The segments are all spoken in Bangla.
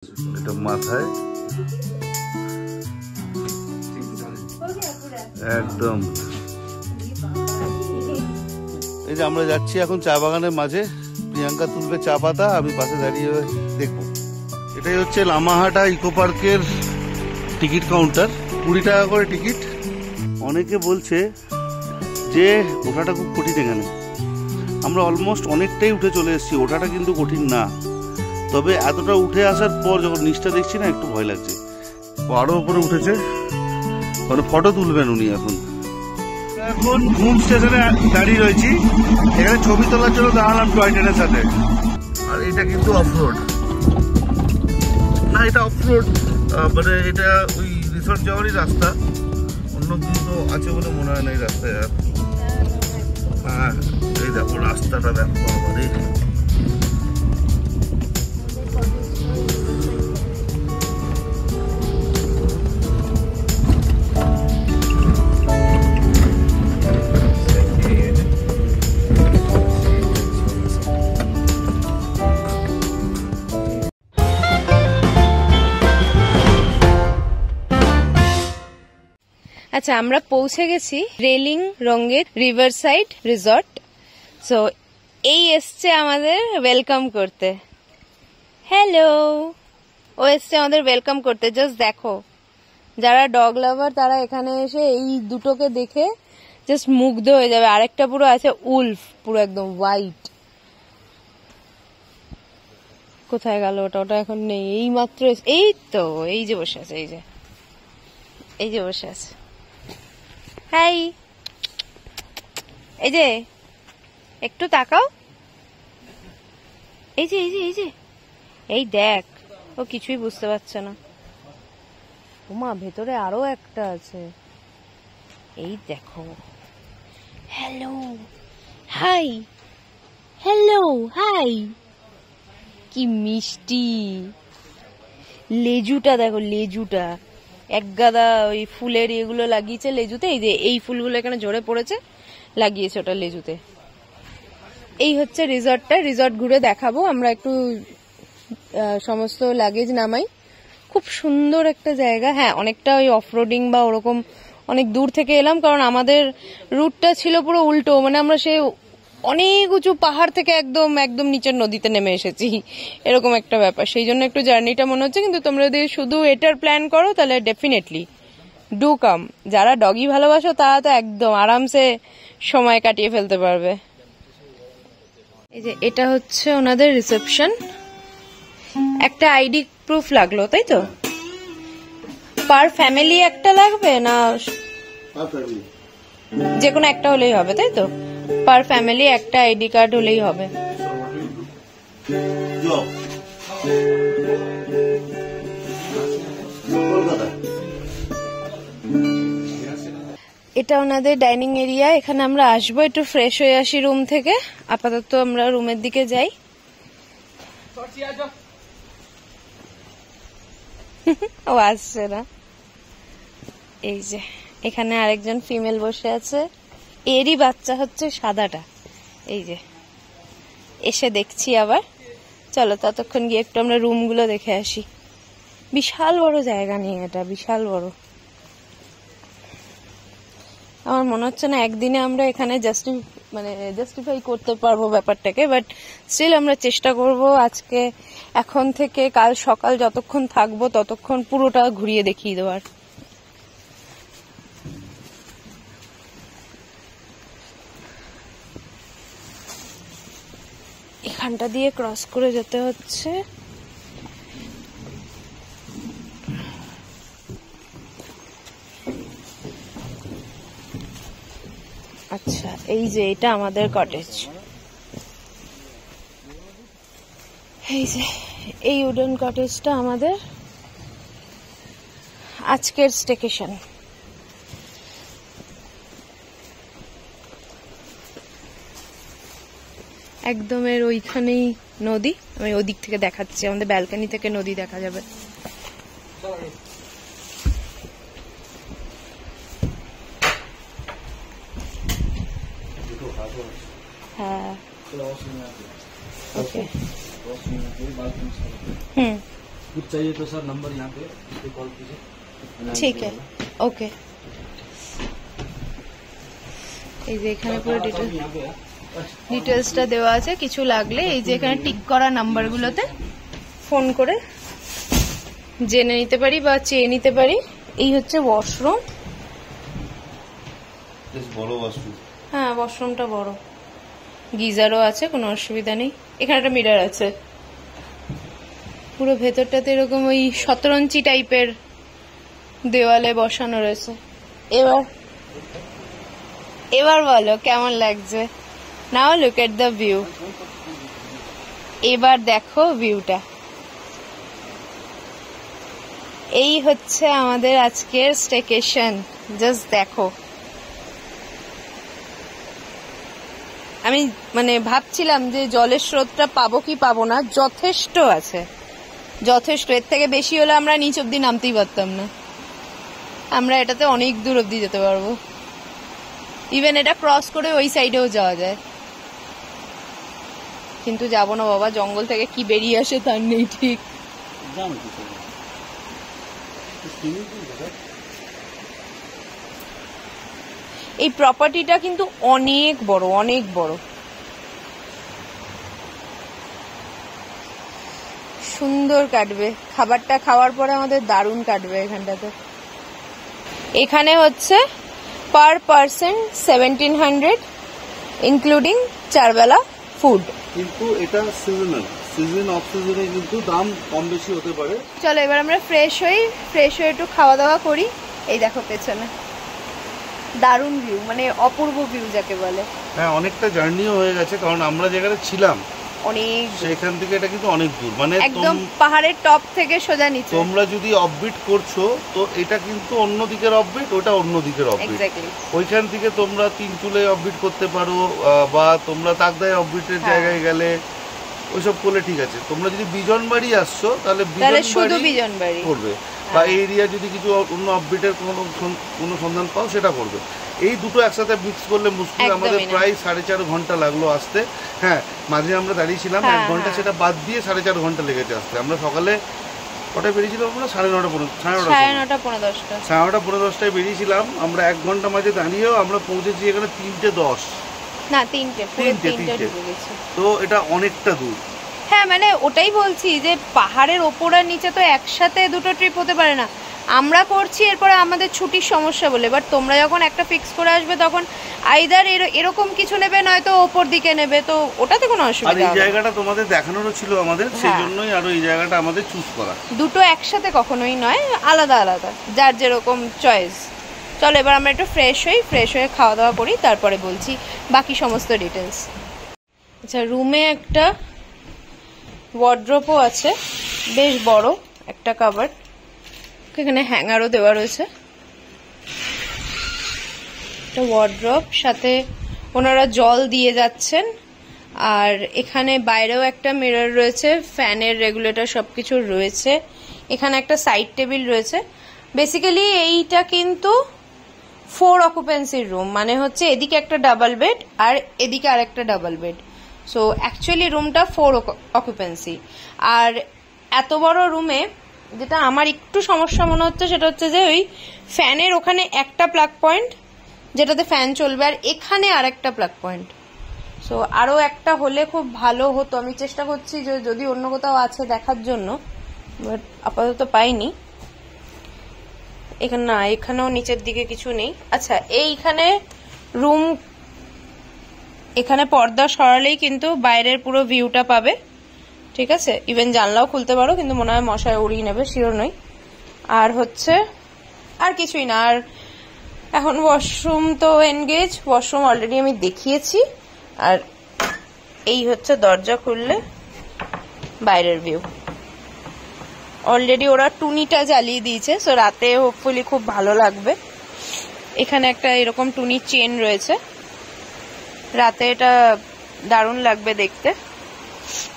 এটা মাথায় একদম। এই যে আমরা যাচ্ছি এখন চা বাগানের মাঝে, প্রিয়াঙ্কা তুলবে চা পাতা, আমি পাশে দাঁড়িয়ে দেখবো। এটাই হচ্ছে লামাহাটা ইকো পার্কের টিকিট কাউন্টার, 20 টাকা করে টিকিট। অনেকে বলছে যে ওঠাটা খুব কঠিন এখানে, আমরা অলমোস্ট অনেকটাই উঠে চলে এসেছি, ওঠাটা কিন্তু কঠিন না, তবে এতটা উঠে আসার পর যখন নিচটা দেখছি না একটু ভয় লাগছে। আরো উপরে উঠেছে, মানে ফটো তুলবেন উনি। এখন ঘুম স্টেশনে দাঁড়িয়ে রয়েছি, এখানে ছবি তোলার জন্য দাঁড়ালাম টয় ট্রেনের সাথে। আর এটা কিন্তু অফরোড না, এটা অফরোড মানে এটা ওই রিসর্ট যাওয়ারই রাস্তা, অন্য কিন্তু আছে বলে মনে হয় না এই রাস্তায়। আর হ্যাঁ, এই দেখো রাস্তাটা দেখো আমাদের। আচ্ছা, আমরা পৌঁছে গেছি রেলিং রঙ্গের রিভার সাইড রিসর্ট। সো এই এসছে আমাদের ওয়েলকাম করতে। হ্যালো, ও এসছে আমাদের ওয়েলকাম করতে। জাস্ট দেখো, যারা ডগ লাভার তারা এখানে এসে এই দুটোকে দেখে জাস্ট মুগ্ধ হয়ে যাবে। আরেকটা পুরো আছে উলফ, পুরো একদম হোয়াইট। কোথায় গেল ওটা? ওটা এখন নেই, এই মাত্র। এই তো, এই যে বসে আছে, এই যে বসে আছে। হাই, এই যে একটু তাকাও, এই যে এই দেখ, ও কিছুই বুঝতে পারছে না। ওমা, ভেতরে আরো একটা আছে, এই দেখো। Hello, hi, hello, hi. কি মিষ্টি লেজুটা দেখো, লেজুটা এক গাদা ওই ফুলের এগুলো লাগিয়েছে লেজুতে। এই যে এই ফুলগুলো এখানে ঝরে পড়েছে, লাগিয়েছে ওটা লেজুতে। এই হচ্ছে রিসর্টটা। রিসর্ট ঘুরে দেখাবো আমরা, একটু সমস্ত লাগেজ নামাই। খুব সুন্দর একটা জায়গা। হ্যাঁ, অনেকটা ওই অফরোডিং বা ওরকম অনেক দূর থেকে এলাম, কারণ আমাদের রুটটা ছিল পুরো উল্টো, মানে আমরা সে অনেক উঁচু পাহাড় থেকে একদম নিচের নদীতে নেমে এসেছি, এরকম একটা ব্যাপার। সেই জন্য একটু জার্নিটা মনে হচ্ছে, কিন্তু তোমরা যদি শুধু এটার প্ল্যান করো তাহলে ডেফিনেটলি ডু কাম। যারা ডগি ভালোবাসো তারা তো একদম আরামসে সময় কাটিয়ে ফেলতে পারবে। এই যে এটা হচ্ছে ওনাদের রিসেপশন। একটা আইডি প্রুফ লাগলো, তাই তো? পার ফ্যামিলি একটা লাগবে না? যে কোনো একটা হলেই হবে, তাই তো? পার ফ্যামিলি একটা আইডি কার্ড হলেই হবে। এটা ওনাদের ডাইনিং এরিয়া। এখানে আমরা আসবো, একটু ফ্রেশ হয়ে আসি রুম থেকে। আপাতত আমরা রুমের দিকে যাই। ও আসছে না। এই যে এখানে আরেকজন ফিমেল বসে আছে, এরই বাচ্চা হচ্ছে সাদাটা। এই যে এসে দেখছি আবার। চলো ততক্ষণ গিয়ে একটু আমরা রুমগুলো দেখে আসি। বিশাল বড় জায়গা নিয়ে এটা, বিশাল বড়। আমার মনে হচ্ছে না একদিনে আমরা এখানে জাস্টিফাই করতে পারবো ব্যাপারটাকে, বাট স্টিল আমরা চেষ্টা করব আজকে, এখন থেকে কাল সকাল যতক্ষণ থাকবো ততক্ষণ পুরোটা ঘুরিয়ে দেখিয়ে দেওয়ার। এখানটা দিয়ে ক্রস করে যেতে হচ্ছে। আচ্ছা, এই যে এটা আমাদের কটেজ। এই যে এই উডেন কটেজটা আমাদের আজকের স্টেকেশন। একদম এর ওইখানেই নদী। আমি ওদিক থেকে দেখাচ্ছি, আমাদের ব্যালকনি থেকে নদী দেখা যাবে। হ্যাঁ, ওকে। कुछ चाहिए तो सर नंबर यहाँ पे कॉल कीजिए। ঠিক আছে, ওকে। এই যে এখানে পুরো ডিটেলসটা দেওয়া আছে, কিছু লাগলে এই যে এখানে টিক করা নাম্বারগুলোতে ফোন করে জেনে নিতে পারি বা চেয়ে নিতে পারি। এই হচ্ছে ওয়াশরুম। বেশ বড় ওয়াশরুম। হ্যাঁ, ওয়াশরুমটা বড়, গিজারও আছে, কোনো অসুবিধা নেই। এখানে একটা মিরর আছে। পুরো ভেতরটাতে এরকম ওই শতরঞ্চি টাইপের দেওয়ালে বসানো রয়েছে। এবার বলো কেমন লাগছে? নাও লুক এট দ্য ভিউ। এবার দেখো ভিউটা। এই হচ্ছে আমাদের আজকের স্টেকেশন। জাস্ট দেখো। আমি মানে ভাবছিলাম যে জলের স্রোতটা পাবো কি পাবো না, যথেষ্ট আছে, যথেষ্ট। এর থেকে বেশি হলে আমরা নিচ অব্দি নামতেই পারতাম না। আমরা এটাতে অনেক দূর অব্দি যেতে পারবো। ইভেন এটা ক্রস করে ওই সাইডেও যাওয়া যায়, কিন্তু যাবো না বাবা, জঙ্গল থেকে কি বেরিয়ে আসে তার নেই ঠিক। এই প্রপার্টিটা কিন্তু অনেক বড়, অনেক বড়, সুন্দর কাটবে। খাবারটা খাওয়ার পরে আমাদের দারুণ কাটবে এখানটাতে। এখানে হচ্ছে পার পারসন 1700 ইনক্লুডিং 4 বেলা ফুড। কিন্তু এটা সিজনাল, সিজন অফ সিজনে কিন্তু দাম কম বেশি হতে পারে। চলো এবার আমরা ফ্রেশ হয়ে একটু খাওয়া দাওয়া করি। এই দেখো পেছনে দারুণ ভিউ, মানে অপূর্ব ভিউ যাকে বলে। হ্যাঁ, অনেকটা জার্নিও হয়ে গেছে, কারণ আমরা যেখানে ছিলাম অনেক সেখান থেকে এটা কিন্তু অনেক দূর, মানে একদম পাহাড়ের টপ থেকে সোজা নিচে। তোমরা যদি অফবিট করছো তো এটা কিন্তু অন্য দিকের অফবিট, ওটা অন্য দিকের অফবিট। ওইখান থেকে তোমরা তিনচুলে অফবিট করতে পারো, বা তোমরা তাকদায় অফবিটের জায়গায় গেলে ওইসব করলে ঠিক আছে। তোমরা যদি বিজনবাড়ি আসছো তাহলে শুধু বিজনবাড়ি করবে, বা এই এরিয়া যদি কিছু অন্য অফবিটের কোনো সন্ধান পাও সেটা করবে। এই দুটো একসাথে মিক্স করলে মুশকিল। আমাদের প্রায় 4.5 ঘন্টা লাগলো আসতে। হ্যাঁ, মাঝে আমরা দাঁড়িয়েছিলাম 1 ঘন্টা, সেটা বাদ দিয়ে 4.5 ঘন্টা লেগেছে আসতে। আমরা সকালে কটায় বেরিয়েছিলাম? আমরা 9:30 বেরিয়েছিলাম। আমরা 1 ঘন্টা মাঝে দাঁড়িয়েও আমরা পৌঁছেছি এখানে 3:10 না 3টে। তো এটা অনেকটা দূর। হ্যাঁ, মানে ওটাই বলছি যে পাহাড়ের ওপর আর নিচে তো একসাথে দুটো ট্রিপ হতে পারে না। আমরা করছি এরপরে আমাদের ছুটির সমস্যা বলে, বাট তোমরা যখন একটা ফিক্স করে আসবে তখন আইদার এরকম কিছু নেবে, নয়তো ওপর দিকে নেবে, তো ওটাতে কোনো অসুবিধা হবে না। আর এই জায়গাটা তোমাদের দেখানোরও ছিল আমাদের, সেই জন্যই আরো এই জায়গাটা আমাদের চুজ করা। দুটো একসাথে কখনোই নয়, আলাদা আলাদা, যার যেরকম চয়েস। চলো এবার আমরা একটু ফ্রেশ হয়ে খাওয়া দাওয়া করি, তারপরে বলছি বাকি সমস্ত ডিটেলস। আচ্ছা, রুমে একটা ওয়ার্ড্রোবও আছে, বেশ বড় একটা কাভার্ড। এখানে হ্যাঙ্গারও দেওয়া রয়েছে। একটা ওয়ার্ড্রোব, সাথে ওনারা জল দিয়ে যাচ্ছেন। আর এখানে বাইরেও একটা মিরর রয়েছে, ফ্যানের রেগুলেটর সবকিছু রয়েছে। এখানে একটা সাইড টেবিল রয়েছে। বেসিক্যালি এইটা কিন্তু 4 অকুপেন্সির রুম, মানে হচ্ছে এদিকে একটা ডাবল বেড আর এদিকে আরেকটা ডাবল বেড। সো অ্যাকচুয়ালি রুমটা 4 অকুপেন্সি। আর এত বড় রুমে যেটা আমার একটু সমস্যা মনে হচ্ছে সেটা হচ্ছে যে ওই ফ্যানের ওখানে একটা প্লাগ পয়েন্ট যেটাতে ফ্যান চলবে, আর এখানে আর একটা প্লাগ পয়েন্ট। সো আরো একটা হলে খুব ভালো হতো। আমি চেষ্টা করছি যে যদি অন্য কোথাও আছে দেখার জন্য, বাট আপাতত পাইনি। এখানে না, এখানেও নিচের দিকে কিছু নেই। আচ্ছা, এইখানে রুম, এখানে পর্দা সরালেই কিন্তু বাইরের পুরো ভিউটা পাবে, ঠিক আছে। ইভেন জানলাও খুলতে পারো, কিন্তু মনে হয় মশায় উড়িয়ে নেবে, শিওর নই। আর হচ্ছে আর কিছুই না। আর এখন ওয়াশরুম তো এনগেজ, ওয়াশরুম অলরেডি আমি দেখিয়েছি। আর এই হচ্ছে দরজা খুললে বাইরের ভিউ। অলরেডি ওরা টুনিটা জ্বালিয়ে দিয়েছে, সো রাতে হোপফুলি খুব ভালো লাগবে। এখানে একটা এরকম টুনির চেন রয়েছে, রাতে এটা দারুণ লাগবে দেখতে,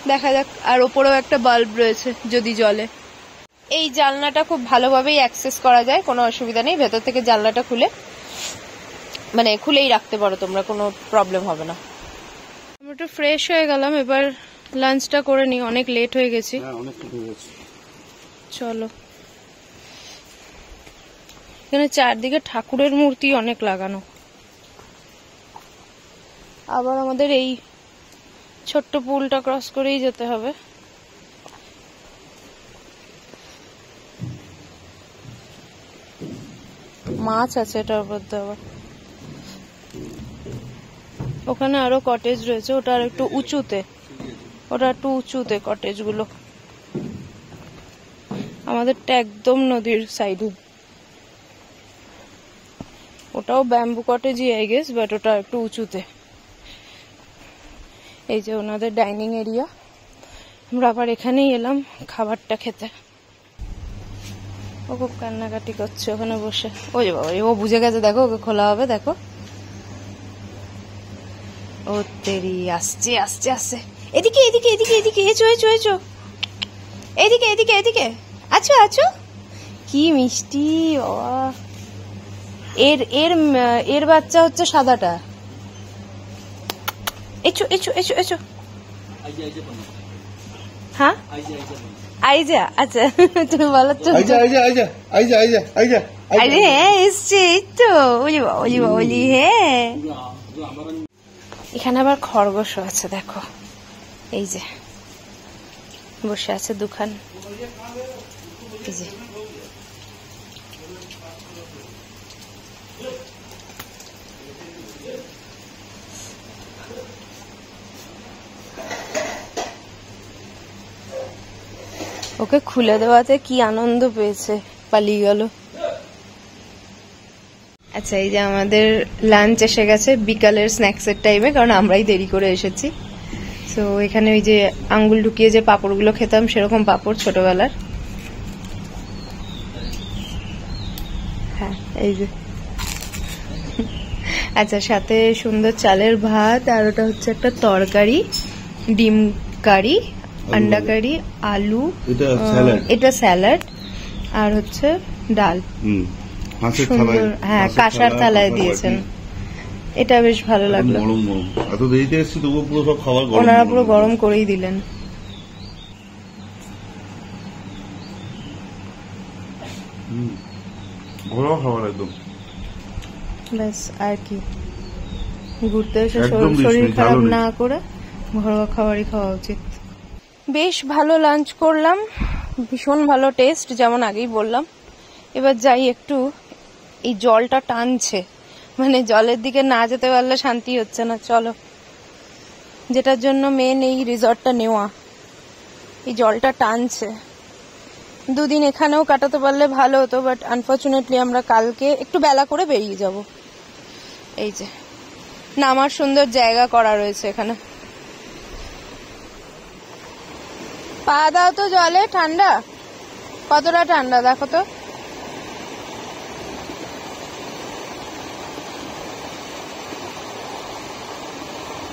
দেখা যাক। আর ওপরেও একটা বাল্ব রয়েছে যদি জ্বলে। এই জানলাটা খুব ভালোভাবেই অ্যাক্সেস করা যায়, কোনো অসুবিধা নেই। ভেতর থেকে জানলাটা খুলেই রাখতে পারো তোমরা, কোনো প্রবলেম হবে না। আমরা একটু ফ্রেশ হয়ে গেলাম, এবার লাঞ্চটা করে নিই, অনেক লেট হয়ে গেছি। চলো, এখানে চারদিকে ঠাকুরের মূর্তি অনেক লাগানো। আবার আমাদের এই ছোট্ট পুলটা ক্রস করেই যেতে হবে। মাছ আছে এটার মধ্যে আবার। ওখানে আরো কটেজ রয়েছে, ওটা আর একটু উঁচুতে, কটেজ গুলো। আমাদেরটা একদম নদীর সাইডে। ওটাও ব্যাম্বু কটেজই আই গেস, বাট ওটা একটু উঁচুতে। এই যে ওনাদের ডাইনিং এরিয়া। আমরা আবার এখানেই এলাম খাবারটা খেতে। ও খুব কান্নাকাটি করছে ওখানে বসে। ওই বাবা, ও বুঝে গেছে, দেখো ওকে খোলা হবে, দেখো। ও তেরি, আসছে আসছে আসছে। এদিকে এদিকে এদিকে এদিকে, এচো এচো এচো, এদিকে এদিকে এদিকে, আছো আছো। কি মিষ্টি বাবা। এর এর এর বাচ্চা হচ্ছে সাদাটা। Echo echo echo echo. হ্যাঁ আইজা, আচ্ছা তুমি বলো তো। আরে হ্যাঁ এসছে, এই তো। ওলি বাবা, ওলি বাবা, ওলি। হ্যাঁ, এখানে আবার খরগোশ আছে, দেখো। এই যে বসে আছে দুখান। এই যে ওকে খুলে দেওয়াতে কি আনন্দ পেয়েছে, পালিয়ে গেল। আচ্ছা, এই যে আমাদের লাঞ্চ এসে গেছে বিকালের স্ন্যাক্সের টাইমে, কারণ আমরাই দেরি করে এসেছি। তো এখানে ওই যে আঙ্গুল ঢুকিয়ে যে পাঁপড়গুলো খেতাম, সেরকম পাঁপড় ছোটবেলার। হ্যাঁ, এই যে। আচ্ছা, সাথে সুন্দর চালের ভাত, আর ওটা হচ্ছে একটা তরকারি, ডিম কারি, আন্ডা কারি, আলু, এটা স্যালাড, আর হচ্ছে ডাল। সুন্দর, হ্যাঁ, কাঁসার থালায় দিয়েছেন। এটা বেশ ভালো লাগলো। ওনারা পুরো গরম করেই দিলেন। ব্যাস, আর কি, ঘুরতে এসে শরীর খারাপ না করে ঘরোয়া খাবারই খাওয়া উচিত। বেশ ভালো লাঞ্চ করলাম, ভীষণ ভালো টেস্ট, যেমন আগেই বললাম। এবার যাই একটু, এই জলটা টানছে, মানে জলের দিকে না যেতে পারলে শান্তি হচ্ছে না। চলো, যেটার জন্য মেন এই রিসর্টটা নেওয়া, এই জলটা টানছে। দুদিন এখানেও কাটাতে পারলে ভালো হতো, বাট আনফর্চুনেটলি আমরা কালকে একটু বেলা করে বেরিয়ে যাব। এই যে নামার সুন্দর জায়গা করা রয়েছে এখানে। পা দাও তো জলে, ঠান্ডা, কতটা ঠান্ডা দেখো তো।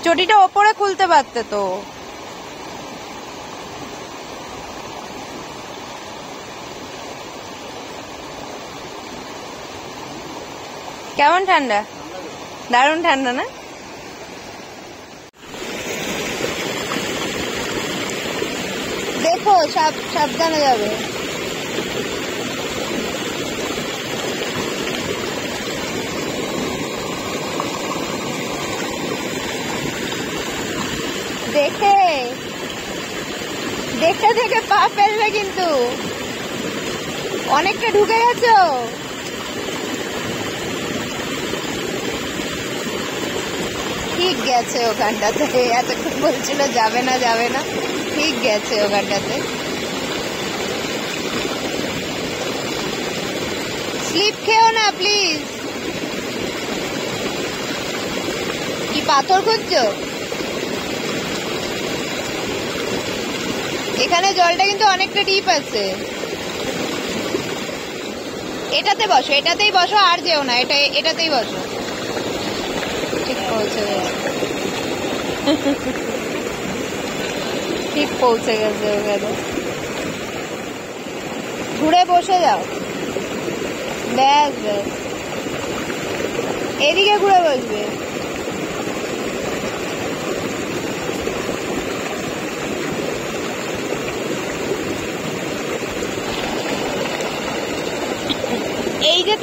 চটিটা ওপরে খুলতে পারতে তো। কেমন ঠান্ডা? দারুণ ঠান্ডা না? দেখো, সাবধানে যাবে। দেখে দেখতে দেখে পা ফেলবে কিন্তু, অনেকটা ঢুকে গেছো। ঠিক গেছে ওখানটাতে, এতক্ষণ বলছিল যাবে না যাবে না, ঠিক গেছে ওখানটাতে। স্লিপ খেও না প্লিজ। কি পাথর খুঁজছো? এখানে জলটা কিন্তু অনেকটা ডিপ আছে। এটাতে বসো, এটাতেই বসো, আর যেও না, এটাতেই বসো। ঠিক পৌঁছে গেছে, ঠিক পৌঁছে গেছে ওখানে। ঘুরে বসে যাও, ব্যাস ব্যাস, এদিকে ঘুরে বসবে।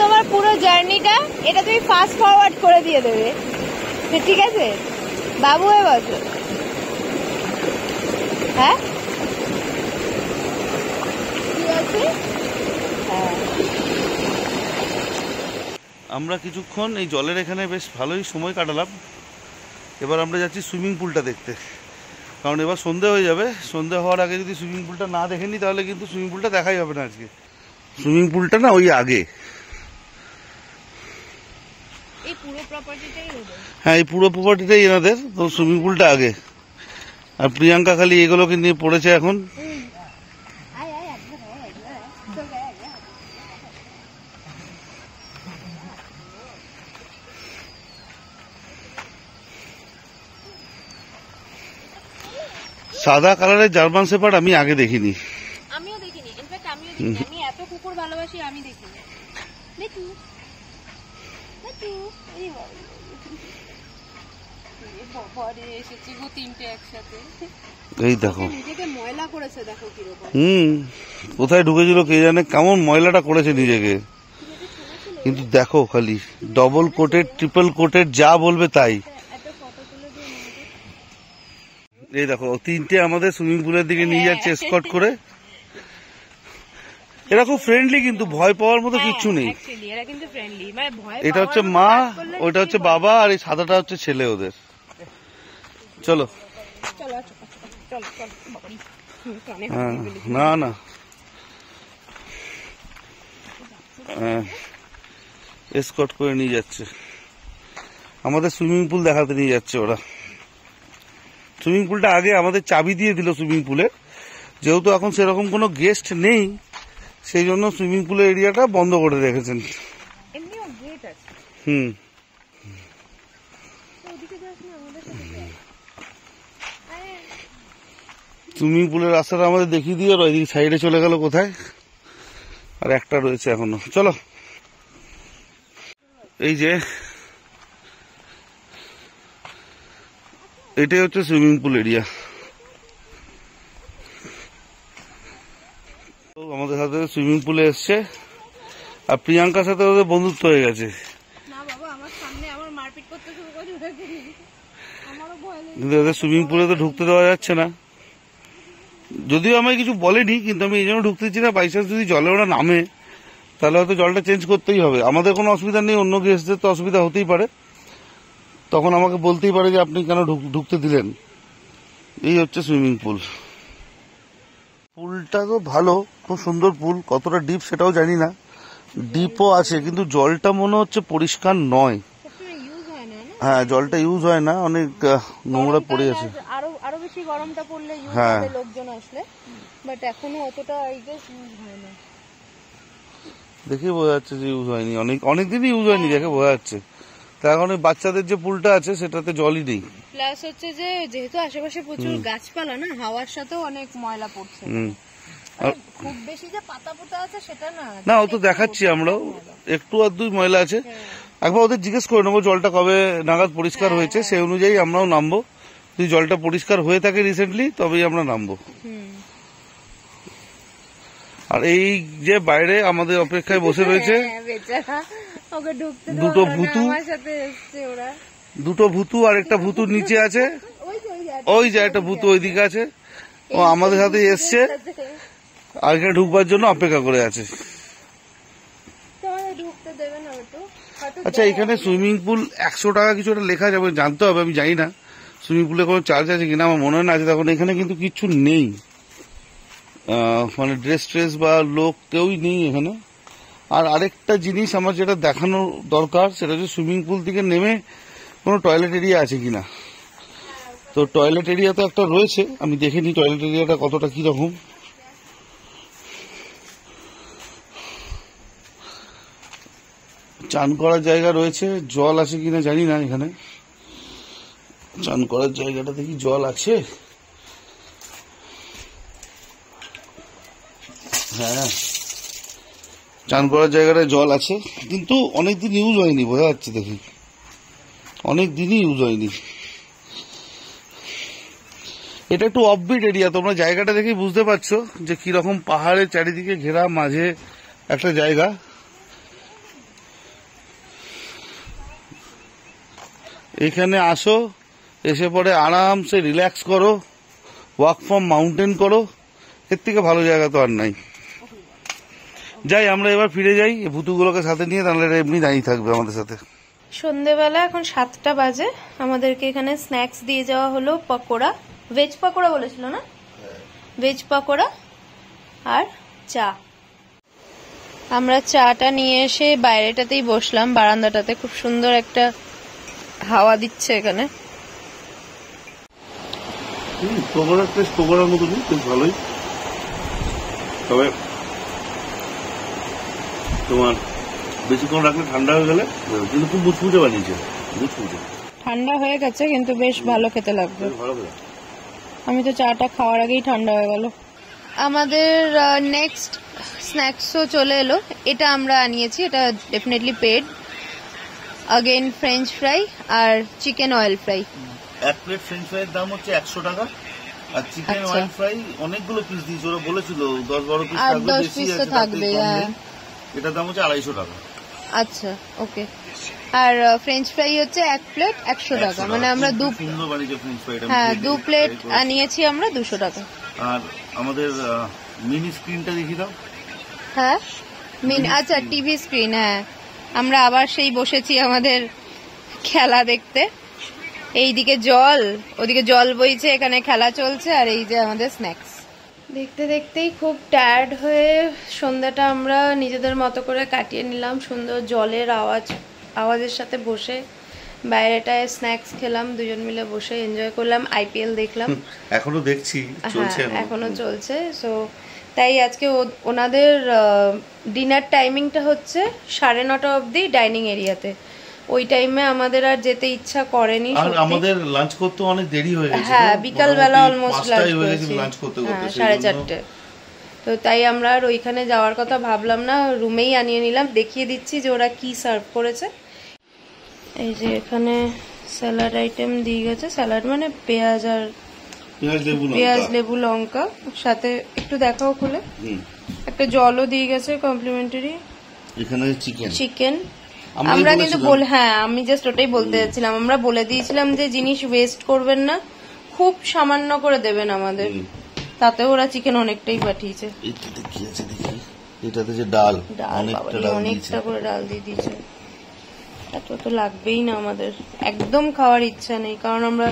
তোমার পুরো জার্নিটা এটা তুমি ফাস্ট ফরওয়ার্ড করে দিয়ে দেবে, ঠিক আছে বাবু? হয়ে বসো। হ্যাঁ ঠিক আছে। হ্যাঁ আমরা কিছুক্ষণ এই জলের এখানে বেশ ভালোই সময় কাটালাম। এবার আমরা যাচ্ছি সুইমিং পুলটা দেখতে, কারণ এবার সন্ধে হয়ে যাবে। সন্ধে হওয়ার আগে যদি সুইমিং পুলটা না দেখে নিই তাহলে কিন্তু সুইমিং পুলটা দেখাই হবে না আজকে। সুইমিং পুলটা না ওই আগে, এই পুরো প্রপার্টিটাই ওদের। হ্যাঁ এই পুরো প্রপার্টিটাই এনাদের, তো সুইমিং পুলটা আগে। আর প্রিয়াঙ্কা খালি এগুলোকে নিয়ে পড়েছে এখন। সাদা কালারের জার্মান শেপার্ড আমি আগে দেখিনি। আমিও দেখিনি, ইনফ্যাক্ট আমিও দেখিনি। আমি এত কুকুর ভালোবাসি, আমি দেখিনি। দেখু দেখু এই বাবারে এসেছি গো তিনটে একসাথে। এই দেখো নিজেকে ময়লা করেছে, দেখো কিরকম। কোথায় ঢুকেছিল কে জানে, কেমন ময়লাটা করেছে নিজেকে। কিন্তু দেখো খালি ডবল কোটেড, ট্রিপল কোটেড, যা বলবে তাই। এই দেখো তিনটে আমাদের সুইমিং পুলের দিকে নিয়ে যাচ্ছে এসকর্ট করে। এরা খুব ফ্রেন্ডলি, কিন্তু ভয় পাওয়ার মতো কিচ্ছু নেই। এটা হচ্ছে মা, ওইটা হচ্ছে বাবা, আর এই সাদাটা হচ্ছে ছেলে ওদের। চলো। না না এসকর্ট করে নিয়ে যাচ্ছে, আমাদের সুইমিং পুল দেখাতে নিয়ে যাচ্ছে ওরা। সুইমিং পুলটা আগে আমাদের চাবি দিয়ে দিল সুইমিং পুলের, যেহেতু এখন সেরকম কোনো গেস্ট নেই সেই জন্য সুইমিং পুলের এরিয়াটা বন্ধ করে রেখেছেন। সুইমিং পুলের রাস্তাটা আমাদের দেখিয়ে দিয়ে ওইদিকে সাইডে চলে গেল কোথায়, আর একটা রয়েছে এখনো। চলো, এই যে এটাই হচ্ছে সুইমিং পুল এরিয়া। আমাদের সাথে সুইমিং পুলে এসছে, আর প্রিয়াঙ্কার সাথে ওদের বন্ধুত্ব হয়ে গেছে। কিন্তু ওদের সুইমিং পুলে তো ঢুকতে দেওয়া যাচ্ছে না, যদিও আমায় কিছু বলেনি, কিন্তু আমি এই জন্য ঢুকতে দিচ্ছি না। বাই চান্স যদি জলে ওরা নামে তাহলে হয়তো জলটা চেঞ্জ করতেই হবে। আমাদের কোনো অসুবিধা নেই, অন্য গেস্টদের তো অসুবিধা হতেই পারে, তখন আমাকে বলতেই পারে যে আপনি কেন ঢুকতে দিলেন। এই হচ্ছে সুইমিং পুল। পুলটা তো ভালো, খুব সুন্দর পুল। কতটা ডিপ সেটাও জানি না, ডিপও আছে, কিন্তু জলটা মনে হচ্ছে পরিষ্কার নয়। হ্যাঁ জলটা ইউজ হয় না, অনেক নোংরা পড়ে আছে। আরো বেশি গরমটা পড়লে ইউজ হবে লোকজন আসলে, বাট এখনো অতটা ইউজ হয় না। দেখে বোঝা যাচ্ছে যে ইউজ হয়নি, অনেকদিনই ইউজ হয়নি দেখে বোঝা যাচ্ছে। তা এখন ওই বাচ্চাদের যে পুলটা আছে সেটাতে জলই নেই। প্লাস হচ্ছে যে যেহেতু আশেপাশে প্রচুর গাছপালা না, হাওয়ার সাথেও অনেক ময়লা পড়ছে। খুব বেশি যে পাতা পোতা আছে সেটা না, না ও তো দেখাচ্ছি আমরাও, একটু আধটু ময়লা আছে। একবার ওদের জিজ্ঞেস করে নেবো জলটা কবে নাগাদ পরিষ্কার হয়েছে, সেই অনুযায়ী আমরাও নামবো। যদি জলটা পরিষ্কার হয়ে থাকে রিসেন্টলি তবেই আমরা নামবো। আর এই যে বাইরে আমাদের অপেক্ষায় বসে রয়েছে দুটো ভূতু, আর একটা ভূতুর নিচে আছে, ওই যে একটা ভূতু ওইদিকে আছে, ও আমাদের সাথে এসছে আর এখানে ঢুকবার জন্য অপেক্ষা করে আছে। আচ্ছা এখানে সুইমিং পুল 100 টাকা কিছু একটা লেখা যাবে, জানতে হবে, আমি জানি না সুইমিং পুলে কোনো চার্জ আছে কিনা, আমার মনে হয় না আছে। তখন এখানে কিন্তু কিচ্ছু নেই, মানে ড্রেস বা লোক কেউই নেই এখানে। আর আরেকটা জিনিস আমার যেটা দেখানো দরকার, সেটা হচ্ছে সুইমিং পুল থেকে নেমে কোনো টয়লেট এরিয়া আছে কিনা। তো টয়লেট এরিয়া তো একটা রয়েছে, আমি দেখিনি টয়লেট এরিয়াটা কতটা কিরকম। চান করার জায়গা রয়েছে, জল আছে কিনা জানি না। এখানে চান করার জায়গাটাতে কি জল আছে? হ্যাঁ চান করার জায়গাটায় জল আছে, কিন্তু অনেকদিন ইউজ হয়নি, বোঝা যাচ্ছে দেখি অনেক দিনই ইউজ হয়নি। এটা একটু অফবিট এরিয়া, তোমরা জায়গাটা দেখেই বুঝতে পারছো যে কিরকম পাহাড়ের চারিদিকে ঘেরা, মাঝে একটা জায়গা। এখানে আসো, এসে পরে আরামসে রিল্যাক্স করো, ওয়াক ফ্রম মাউন্টেন করো, এর থেকে ভালো জায়গা তো আর নাই। যাই আমরা এবার ফিরে যাই ভুতুগুলোকে সাথে নিয়ে, তাহলে এরা এমনি দাঁড়িয়ে থাকবে আমাদের সাথে। সন্ধেবেলা এখন 7টা বাজে, আমাদেরকে এখানে স্ন্যাক্স দিয়ে যাওয়া হলো, পকোড়া, ভেজ পকোড়া বলেছিল না, ভেজ পকোড়া আর চা। আমরা চাটা নিয়ে এসে বাইরেটাতেই বসলাম, বারান্দাটাতে, খুব সুন্দর একটা হাওয়া দিচ্ছে এখানে। পকোড়ার টেস্ট পকোড়ার মতো বেশ ভালোই, তবে তোমার বেশিক্ষণ রাখলে ঠান্ডা হয়ে গেলে, কিন্তু খুব মুচমুচে বানিয়েছে, মুচমুচে ঠান্ডা হয়ে গেছে কিন্তু বেশ ভালো খেতে লাগবে। ভালো লাগে। আমি তো চাটা খাওয়ার আগেই ঠান্ডা হয়ে গেল। আমাদের নেক্সট স্ন্যাক্সও চলে এলো, এটা আমরা আনিয়েছি, এটা definitely paid. Again french fry और चिकेन ऑयल फ्राई। এক প্লেট ফ্রেঞ্চ ফ্রাইয়ের দাম হচ্ছে 100 টাকা, আর চিকেন আচ্ছা। অয়েল ফ্রাই অনেকগুলো পিস দিয়েছে, ওরা বলেছিল 10-12 পিস আর থাকবে, 10 বেশি পিস আছে, তো তাতে থাকবে, কম হ্যাঁ। নেই। এটার দাম হচ্ছে 250 টাকা। আচ্ছা, ওকে। আর ফ্রেঞ্চ ফ্রাই হচ্ছে এক প্লেট 100 টাকা, মানে আমরা খুব সুন্দর বানিয়েছে ফ্রেঞ্চ ফ্রাইটা। হ্যাঁ 2 প্লেট আনিয়েছি আমরা 200 টাকা। আর আমাদের মিনি স্ক্রিনটা দেখিয়ে দাও। হ্যাঁ আচ্ছা, টিভি স্ক্রিন, হ্যাঁ আমরা আবার সেই বসেছি আমাদের খেলা দেখতে। এইদিকে জল, ওদিকে জল বইছে, এখানে খেলা চলছে, আর এই যে আমাদের স্ন্যাক্স। দেখতে দেখতেই খুব টায়ার্ড হয়ে সন্ধ্যাটা আমরা নিজেদের মতো করে কাটিয়ে নিলাম, সুন্দর জলের আওয়াজের সাথে বসে বাইরেটায় স্ন্যাক্স খেলাম, দুজন মিলে বসে এনজয় করলাম, আইপিএল দেখলাম। এখনো দেখছি, চলছে এখনো চলছে। সো তাই আজকে ওনাদের ডিনার টাইমিংটা হচ্ছে 9:30 অবধি ডাইনিং এরিয়াতে। ওই টাইমে আমাদের আর যেতে ইচ্ছা করেনি, আর আমাদের লাঞ্চ করতে অনেক দেরি হয়ে গেছে। হ্যাঁ বিকাল বেলা অলমোস্ট লাঞ্চ করতে করতে 4:30। তো তাই আমরা আর ওইখানে যাওয়ার কথা ভাবলাম না, রুমেই আনিয়ে নিলাম। দেখিয়ে দিচ্ছি যে ওরা কি সার্ভ করেছে। এই যে এখানে স্যালাড আইটেম দিয়ে গেছে, স্যালাড মানে পেঁয়াজ আর লেবু লঙ্কা, সাথে একটু দেখাও খুলে, একটা জলও দিয়ে গেছে কমপ্লিমেন্টারি। এখানে চিকেন আমরা কিন্তু হ্যাঁ আমি জাস্ট ওটাই বলতে যাচ্ছিলাম, আমরা বলে দিয়েছিলাম যে জিনিস ওয়েস্ট করবেন না, খুব সামান্য করে দেবেন আমাদের, তাতে ওরা চিকেন অনেকটাই পাঠিয়েছে। এটাতে যে ডাল অনেকটা করে ডাল দিয়ে দিয়েছে, এত তো লাগবেই না আমাদের, একদম খাওয়ার ইচ্ছা নেই, কারণ আমরা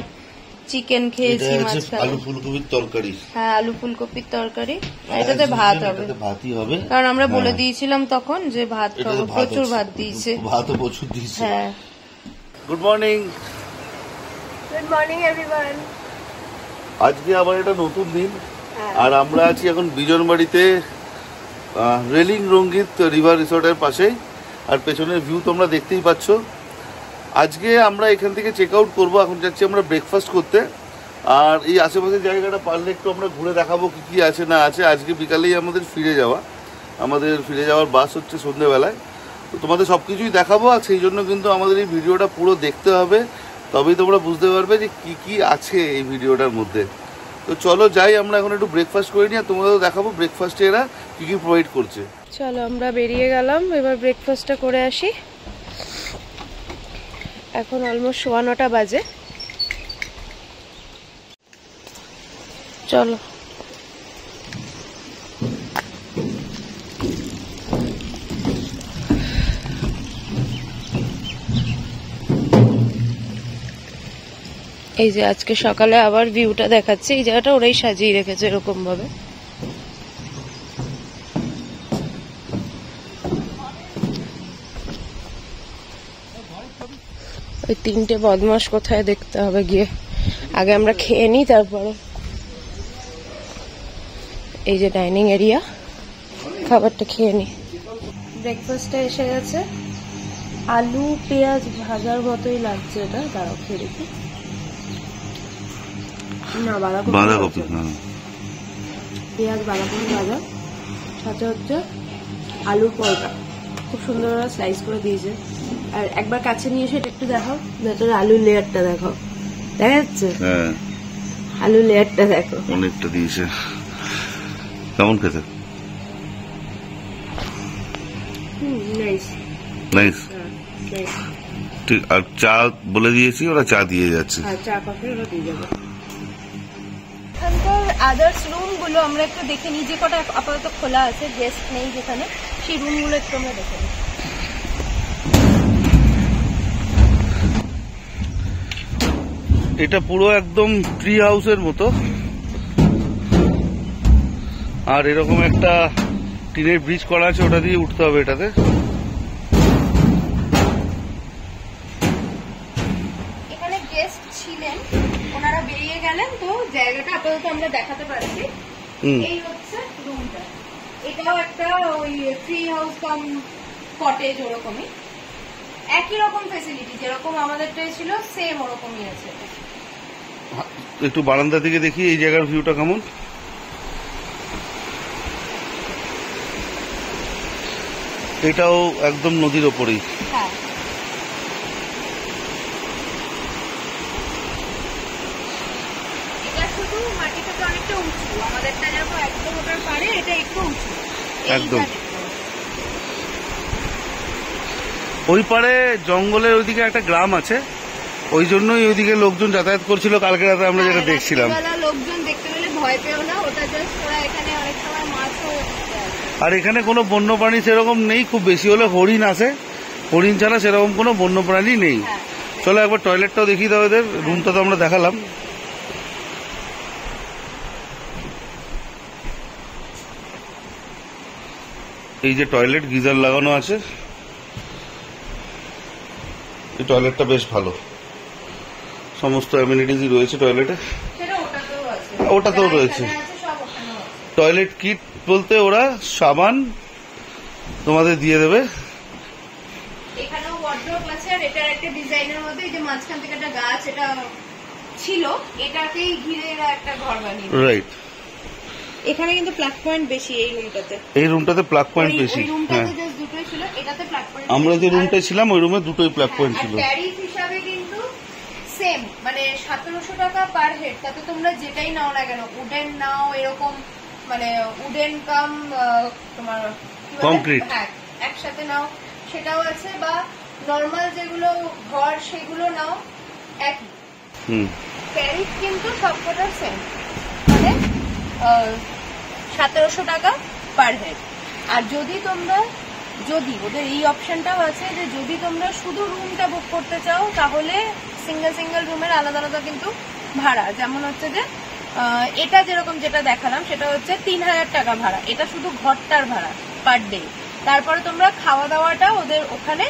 চিকেন খেয়েছি, মাছ খাই। আলু ফুলকপির তরকারি, হ্যাঁ আলু ফুলকপির তরকারি, এটাতে ভাত হবে, ভাতই হবে, কারণ আমরা বলে দিয়েছিলাম তখন যে ভাত খাবো, প্রচুর ভাত দিয়েছে, ভাতও প্রচুর দিয়েছে। হ্যাঁ। Good morning, good morning everyone. আজকে আবার এটা নতুন দিন, আর আমরা আছি এখন বিজনবাড়িতে, রেলিং রঙ্গিত রিভার রিসোর্টের পাশেই, আর পেছনের ভিউ তোমরা দেখতেই পাচ্ছ। আজকে আমরা এখান থেকে চেক আউট করবো, এখন যাচ্ছি আমরা ব্রেকফাস্ট করতে, আর এই আশেপাশের জায়গাটা পারলে একটু আমরা ঘুরে দেখাবো কি কি আছে না আছে। আজকে বিকালেই আমাদের ফিরে যাওয়ার বাস হচ্ছে সন্ধ্যেবেলায়, তো তোমাদের সব কিছুই দেখাবো, আর সেই জন্য কিন্তু আমাদের এই ভিডিওটা পুরো দেখতে হবে, তবেই তোমরা বুঝতে পারবে যে কি কি আছে এই ভিডিওটার মধ্যে। তো চলো যাই, আমরা এখন একটু ব্রেকফাস্ট করে নিই, আর তোমাদেরও দেখাবো ব্রেকফাস্টে এরা কি কি প্রোভাইড করছে। চলো আমরা বেরিয়ে গেলাম, এবার ব্রেকফাস্টটা করে আসি। এখন অলমোস্ট 9:15 বাজে, চলো। এই যে আজকে সকালে আবার ভিউটা দেখাচ্ছে, এই জায়গাটা ওরাই সাজিয়ে রেখেছে এরকম ভাবে। ওই 3টে বদমাস কোথায় দেখতে হবে গিয়ে, আগে আমরা খেয়ে নিই তারপরে। এই যে ডাইনিং এরিয়া, খাবারটা খেয়ে নিই। ব্রেকফাস্টটা এসে গেছে, আলু পেঁয়াজ ভাজার মতোই লাগছে এটা, দাঁড়াও খেয়ে দেখি। না বাঁধাকপি, পেঁয়াজ বাঁধাকপি ভাজা, সাথে হচ্ছে আলুর পরোটা, খুব সুন্দর স্লাইস করে দিয়েছে। আর একবার কাছে নিয়ে এসে একটু দেখাও, ভেতরে আলুর লেয়ারটা দেখাও, দেখা যাচ্ছে? হ্যাঁ আলুর লেয়ারটা দেখো, অনেকটা দিয়েছে। কেমন খেতে? Nice nice. ঠিক, আর চা বলে দিয়েছি, ওরা চা দিয়ে যাচ্ছে। চা কফি ওরা দিয়ে যাবে। এখানকার আদার্স রুম গুলো আমরা একটু দেখে নিই, যে কটা আপাতত খোলা আছে, গেস্ট নেই যেখানে, সেই রুম গুলো একটু আমরা দেখে নিই। এটা পুরো একদম ট্রি হাউসের মতো, আর এরকম একটা টিনের ব্রিজ করা আছে, ওটা দিয়ে উঠতে হবে এটাতে। এখানে গেস্ট ছিলেন, ওনারা বেরিয়ে গেলেন, তো জায়গাটা আপাতত আমরা দেখাতে পারছি। এই হচ্ছে রুমটা, এটাও একটা ওই ট্রি হাউস কাম কটেজ, ওরকমই একই রকম ফেসিলিটি যেরকম আমাদেরটাই ছিল, সেম ওরকমই আছে। একটু বারান্দা থেকে দেখি এই জায়গার ভিউটা কেমন। এটাও একদম নদীর ওপরেই। হ্যাঁ, এটা শুধু মাটি থেকে অনেকটা উঁচু, আমাদেরটা যেরকম একদম ওটার পারে, এটা একটু উঁচু একদম। ওই পারে জঙ্গলের ওইদিকে একটা গ্রাম আছে, ওই জন্যই ওইদিকে লোকজন যাতায়াত করছিল কালকে রাতে আমরা যেটা দেখছিলাম। লোকজন দেখতে পেলে ভয় পেও না, ওটা জাস্ট ওরা এখানে অনেক সময় মাছও। আর এখানে কোনো বন্যপ্রাণী সেরকম নেই, খুব বেশি হলে হরিণ আছে, হরিণ ছাড়া সেরকম কোনো বন্যপ্রাণী নেই। চলো একবার টয়লেটটাও দেখিয়ে দাও এদের। রুমটা তো আমরা দেখালাম। এই যে টয়লেট, গিজার লাগানো আছে, এই টয়লেটটা বেশ ভালো, সমস্ত অ্যামিনিটিসই রয়েছে টয়লেটে। ওটাতেও রয়েছে টয়লেট কিট বলতে ওরা সাবান তোমাদের দিয়ে দেবে। এখানেও ওয়ার্ডরোব আছে, আর এটার একটা ডিজাইনের মধ্যে এই যে মাঝখান থেকে একটা গাছ এটা ছিল, এটাকেই ঘিরে এরা একটা ঘর বানিয়ে। রাইট, এখানে কিন্তু প্লাগ পয়েন্ট বেশি এই রুমটাতে। এই রুমটাতে প্লাগ পয়েন্ট বেশি। হ্যাঁ, দুটোই ছিল, এটাতে প্লাগ পয়েন্ট। আমরা যে রুমটায় ছিলাম ওই রুমে দুটোই প্লাগ পয়েন্ট ছিল। ট্যারিফ হিসাবে কিন্তু সেম, মানে 1700 টাকা পার হেড। তাতে তোমরা যেটাই নাও না কেন, উডেন নাও, এরকম মানে উডেন কাম তোমার কংক্রিট, হ্যাঁ একসাথে নাও সেটাও আছে, বা নর্মাল যেগুলো ঘর সেগুলো নাও, একই ট্যারিফ কিন্তু সবকটার সেম, মানে 1700 টাকা পার হেড। আর যদি তোমরা, যদি ওদের এই অপশনটাও আছে যে যদি তোমরা শুধু রুমটা বুক করতে চাও, তাহলে সিঙ্গেল সিঙ্গেল রুমের আলাদা আলাদা কিন্তু ভাড়া। যেমন হচ্ছে যে এটা যেরকম যেটা দেখালাম, সেটা হচ্ছে 3000 টাকা ভাড়া, এটা শুধু ঘরটার ভাড়া পার ডে। তারপরে তোমরা খাওয়া দাওয়াটা ওদের ওখানে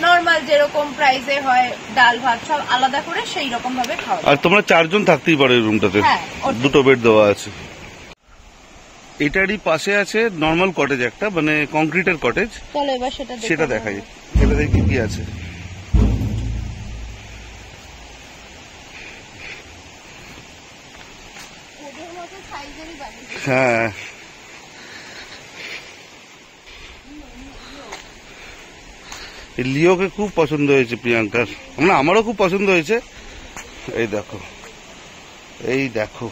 নর্মাল যেরকম প্রাইসে হয়, ডাল ভাত সব আলাদা করে সেই রকম ভাবে খাওয়া। আর তোমরা 4 জন থাকতেই পারো এই রুমটাতে, দুটো বেড দেওয়া আছে। এটারই পাশে আছে নর্মাল কটেজ একটা, মানে কংক্রিটের কটেজ। চলো এবার সেটা দেখাই, এটা দেখি কি আছে। হ্যাঁ, লিওকে খুব পছন্দ হয়েছে প্রিয়াঙ্কার, মানে আমারও খুব পছন্দ হয়েছে। এই দেখো, এই দেখো,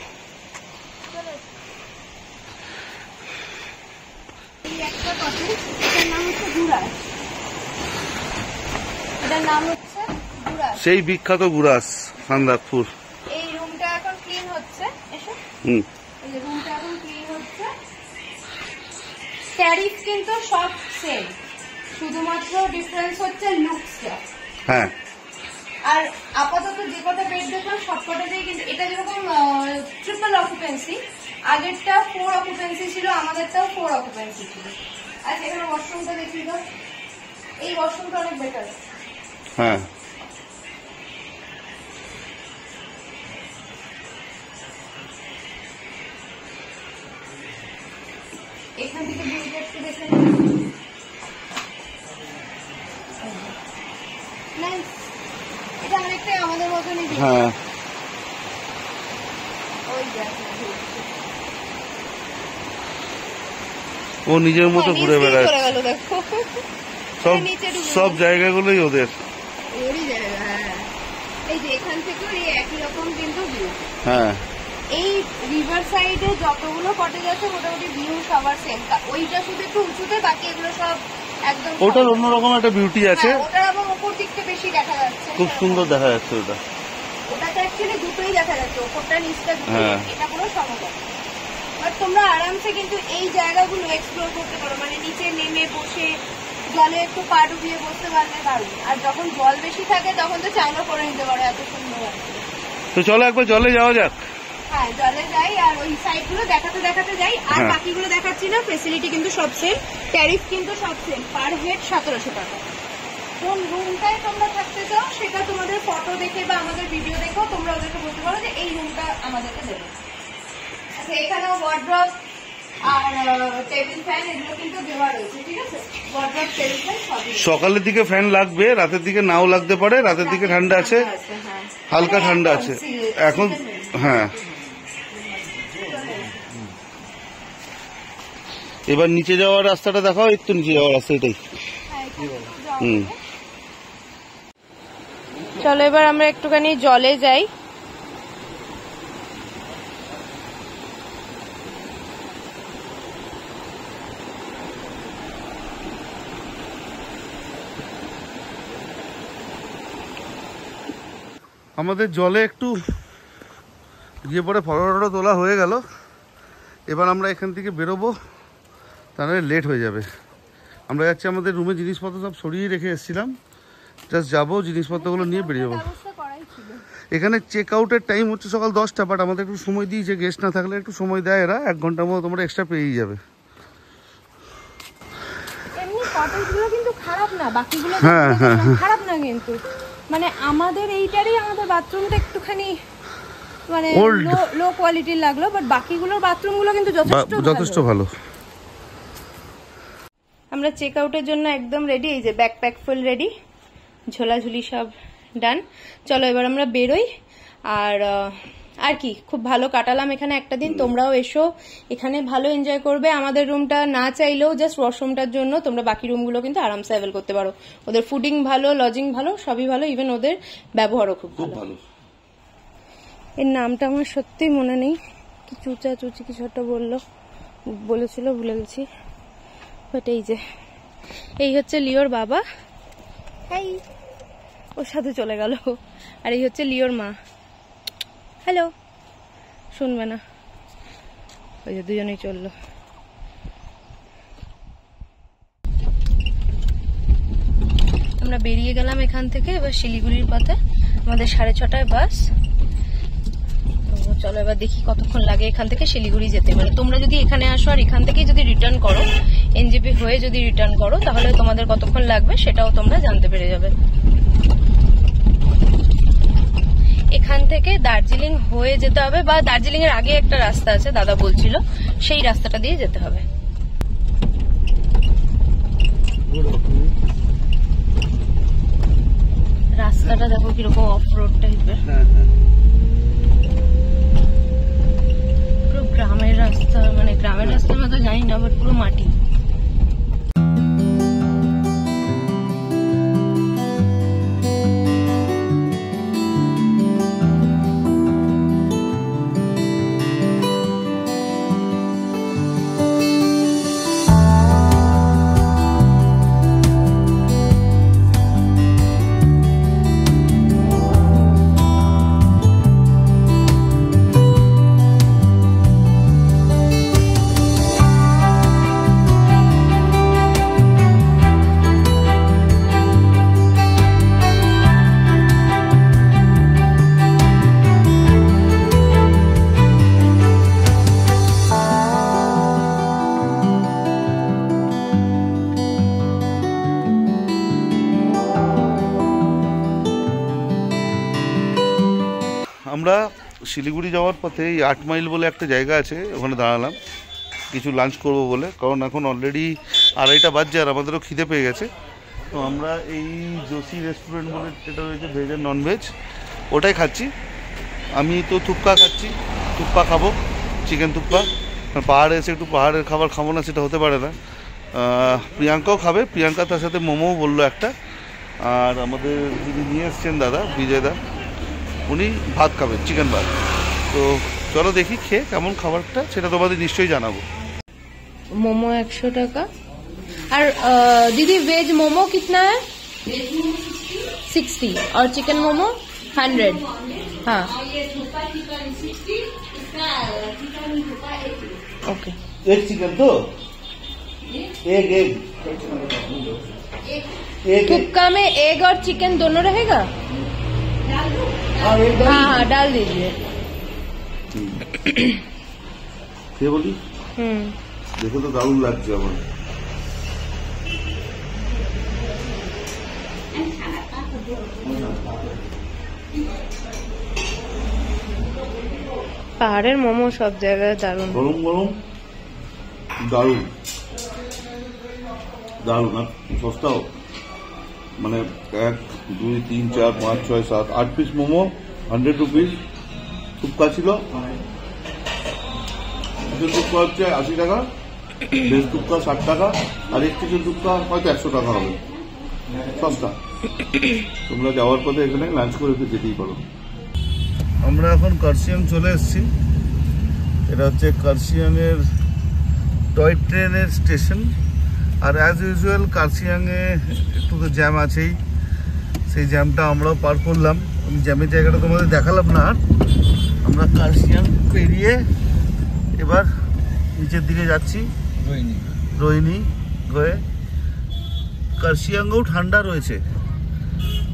সেই বিখ্যাত গুরাস সান্দাকপুর। এই রুমটা এখন ক্লিন হচ্ছে, এসো। এই রুমটা এখন ক্লিন হচ্ছে। ট্যারিফ কিন্তু সব সেম, শুধুমাত্র ডিফারেন্স হচ্ছে লুকসটা। হ্যাঁ, আর আপাতত যে কটা বেড দেখলাম সবকটাতেই কিন্তু এটা যেরকম ট্রিপল অকুপেন্সি, আগেরটা 4 অকুপেন্সি ছিল, আমাদেরটাও 4 অকুপেন্সি ছিল। আচ্ছা, এখানে ওয়াশরুমটা দেখি তো, এই ওয়াশরুমটা অনেক বেটার। হ্যাঁ, এখান থেকে ভিউটা একটু দেখে নাইস, এটা অনেকটাই আমাদের মতনই। হ্যাঁ, ওই ও নিজের মতো ঘুরে বেড়ায়, সব জায়গাগুলোই ওদের। এই যে এখান থেকে এই একই রকম কিন্তু ভিউ। হ্যাঁ, এই রিভার সাইডে যতগুলো কটেজ আছে মোটামুটি ভিউ সবার সেম। ওইটা শুধু একটু উঁচুতে, বাকি এগুলো সব একদম ওটার অন্যরকম একটা বিউটি আছে, হ্যাঁ, ওটার আবার উপর দিকটা বেশি দেখা যাচ্ছে, খুব সুন্দর দেখা যাচ্ছে ওটা। ওটাতে অ্যাকচুয়ালি দুটোই দেখা যাচ্ছে, ওপরটা নিচটা দুটোই, হ্যাঁ। এটা পুরো সমতল। বাট তোমরা আরামসে কিন্তু এই জায়গাগুলো এক্সপ্লোর করতে পারো, মানে নিচে নেমে বসে জলে একটু পা ডুবিয়ে বসতে পারলে দারুণ। আর যখন জল বেশি থাকে তখন তো চানও করে নিতে পারো, এত সুন্দর আছে। তো চলো একবার জলে যাওয়া যাক। হ্যাঁ, জলে যাই আর ওই সাইড গুলো দেখাতে যাই। আর হ্যাঁ। বাকিগুলো দেখাচ্ছি না, ফেসিলিটি কিন্তু সব সেম, ট্যারিফ কিন্তু সব সেম, পার হেড 1700 টাকা। কোন রুমটায় তোমরা থাকতে চাও সেটা তোমাদের ফটো দেখে বা আমাদের ভিডিও দেখো তোমরা ওদেরকে বলতে পারো যে এই রুমটা আমাদেরকে দেবে। আচ্ছা, এখানেও ওয়ার্ড্রপ আর টেবিল ফ্যান এগুলো কিন্তু দেওয়া রয়েছে, ঠিক আছে? ওয়ার্ড্রপ, টেবিল ফ্যান সবই। সকালের দিকে ফ্যান লাগবে, রাতের দিকে নাও লাগতে পারে, রাতের দিকে ঠান্ডা আছে, হ্যাঁ। হালকা ঠান্ডা আছে এখন। হ্যাঁ, এবার নিচে যাওয়ার রাস্তাটা দেখাও, একটু নিচে যাওয়ার রাস্তা এটাই। হুম, চলো এবার আমরা একটুখানি জলে যাই। আমাদের জলে একটু গিয়ে পরে ফটো তোলা হয়ে গেল। এবার আমরা এখান থেকে বেরোবো, তাহলে লেট হয়ে যাবে। আমরা যাচ্ছি, আমাদের রুমে জিনিসপত্র সব সরিয়ে রেখে এসেছিলাম, জাস্ট যাবো, জিনিসপত্রগুলো নিয়ে বেরিয়ে যাবো। এখানে চেক আউটের টাইম হচ্ছে সকাল 10টা, বাট আমাদের একটু সময় দিয়েছে, গেস্ট না থাকলে একটু সময় দেয় এরা, 1 ঘন্টার মতো তোমরা এক্সট্রা পেয়েই যাবে। এমনি কটেজগুলো কিন্তু খারাপ না, বাকিগুলো হ্যাঁ, হ্যাঁ, হ্যাঁ। খারাপ না কিন্তু, মানে আমাদের এইটারই আমাদের বাথরুমটা একটুখানি মানে Old। লো কোয়ালিটির লাগলো, বাট বাকিগুলোর বাথরুমগুলো কিন্তু যথেষ্ট ভালো। আমরা চেক আউটের জন্য একদম রেডি, এই যে ব্যাকপ্যাক ফুল রেডি, ঝোলাঝুলি সব ডান। চলো এবার আমরা বেরোই। আর কি খুব ভালো কাটালাম এখানে একটা দিন, তোমরাও এসো, এখানে ভালো এনজয় করবে। আমাদের রুমটা না চাইলেও জাস্ট ওয়াশরুমটার জন্য তোমরা বাকি রুমগুলো কিন্তু আরামসে অ্যাভেল করতে পারো। ওদের ফুডিং ভালো, লজিং ভালো, সবই ভালো, ইভেন ওদের ব্যবহারও খুব ভালো। এর নামটা আমার সত্যি মনে নেই, কি চুচি কিছু একটা বলেছিল, ভুলে গেছি। বাট এই হচ্ছে লিওর বাবা, হাই, ওর সাথে চলে গেল। আর এই হচ্ছে লিওর মা, হ্যালো, শুনবে না, ওই যে দুজনেই চললো। আমরা বেরিয়ে গেলাম এখান থেকে, এবার শিলিগুড়ির পথে, আমাদের 6:30টায় বাস। চলো এবার দেখি কতক্ষণ লাগে এখান থেকে শিলিগুড়ি যেতে। মানে তোমরা যদি এখানে আসো আর এখান থেকে যদি রিটার্ন করো, এনজেপি হয়ে যদি রিটার্ন করো, তাহলে তোমাদের কতক্ষণ লাগবে সেটাও তোমরা জানতে পেরে যাবে। এখান থেকে দার্জিলিং হয়ে যেতে হবে, বা দার্জিলিং এর আগে একটা রাস্তা আছে দাদা বলছিল, সেই রাস্তাটা দিয়ে যেতে হবে। রাস্তাটা দেখো কিরকম অফ রোড টাইপের, পুরো গ্রামের রাস্তা, মানে গ্রামের রাস্তার মতো জানি না, বাট পুরো মাটি। আমরা শিলিগুড়ি যাওয়ার পথে এই 8 মাইল বলে একটা জায়গা আছে, ওখানে দাঁড়ালাম কিছু লাঞ্চ করব বলে, কারণ এখন অলরেডি 2:30 বাজছে আর আমাদেরও খিদে পেয়ে গেছে। তো আমরা এই জোশী রেস্টুরেন্ট বলে যেটা রয়েছে, ভেজ আর ননভেজ, ওটাই খাচ্ছি। আমি তো থুপ্পা খাচ্ছি, থুপ্পা খাবো, চিকেন থুপ্পা। পাহাড়ে এসে একটু পাহাড়ের খাবার খাবো না সেটা হতে পারে না। প্রিয়াঙ্কাও খাবে, প্রিয়াঙ্কা তার সাথে মোমোও বললো একটা। আর আমাদের যিনি নিয়ে এসছেন দাদা, বিজয় দা, উনি ভাত খাবেন, চিকেন ভাত। তো চলো দেখি খেয়ে কেমন খাবারটা, সেটা তোমাদের নিশ্চয়ই জানাবো। মোমো 100 টাকা और दीदी वेज मोमो कितना है? 60 और चिकन मोमो 100। हाँ ओके। एक चिकन तो एक थुक्का में एग और चिकन दोनों रहेगा? हाँ डाल दीजिए। কে বলি? দেখো তো দারুণ লাগছে আমার। পাহাড়ের মোমো সব জায়গায় দারুণ, গরম গরম দারুণ দারুণ। আর সস্তাও, মানে 1 2 3 4 5 6 7 8 পিস মোমো 100 রুপিস। থুপকা ছিল, চিকেন থুপকা হচ্ছে 80 টাকা, ভেজ থুপকা 60 টাকা, আর এক চিকেন থুপকা হয়তো 100 টাকা হবে। সস্তা। তোমরা যাওয়ার পথে এখানে লাঞ্চ করে যেতেই পারো। আমরা এখন কার্শিয়াং চলে এসেছি। এটা হচ্ছে কার্শিয়াংয়ের টয় ট্রেনের স্টেশন। আর অ্যাজ ইউজুয়াল কার্শিয়াংয়ে একটু তো জ্যাম আছেই, সেই জ্যামটা আমরাও পার করলাম। আমি জ্যামের জায়গাটা তোমাদের দেখালাম না। আর আমরা কার্শিয়াং পেরিয়ে এবার নিচের দিকে যাচ্ছি, রোহিণী হয়ে। কার্শিয়াংও ঠান্ডা রয়েছে,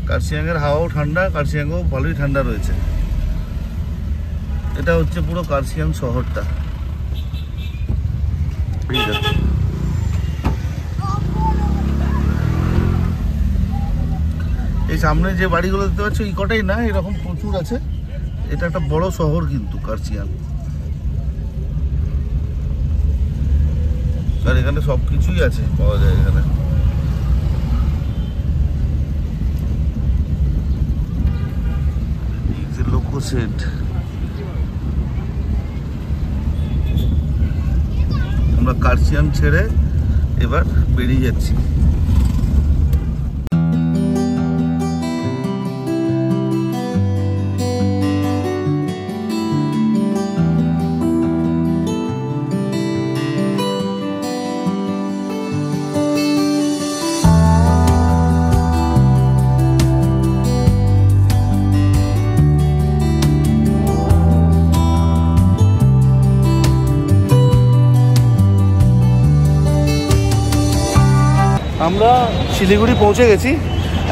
কার্শিয়াংয়ের হাওয়াও ঠান্ডা, কার্শিয়াংও ভালোই ঠান্ডা রয়েছে। এটা হচ্ছে পুরো কার্শিয়াং শহরটা। এই সামনে যে বাড়িগুলো দেখতে পাচ্ছ এই কটাই না, এরকম প্রচুর আছে। এটা একটা বড় শহর কিন্তু কার্শিয়াং। আর এখানে সবকিছুই আছে, পাওয়া যায় এখানে। লোকো সেট। আমরা কার্শিয়াং ছেড়ে এবার বেরিয়ে যাচ্ছি। আমরা শিলিগুড়ি পৌঁছে গেছি।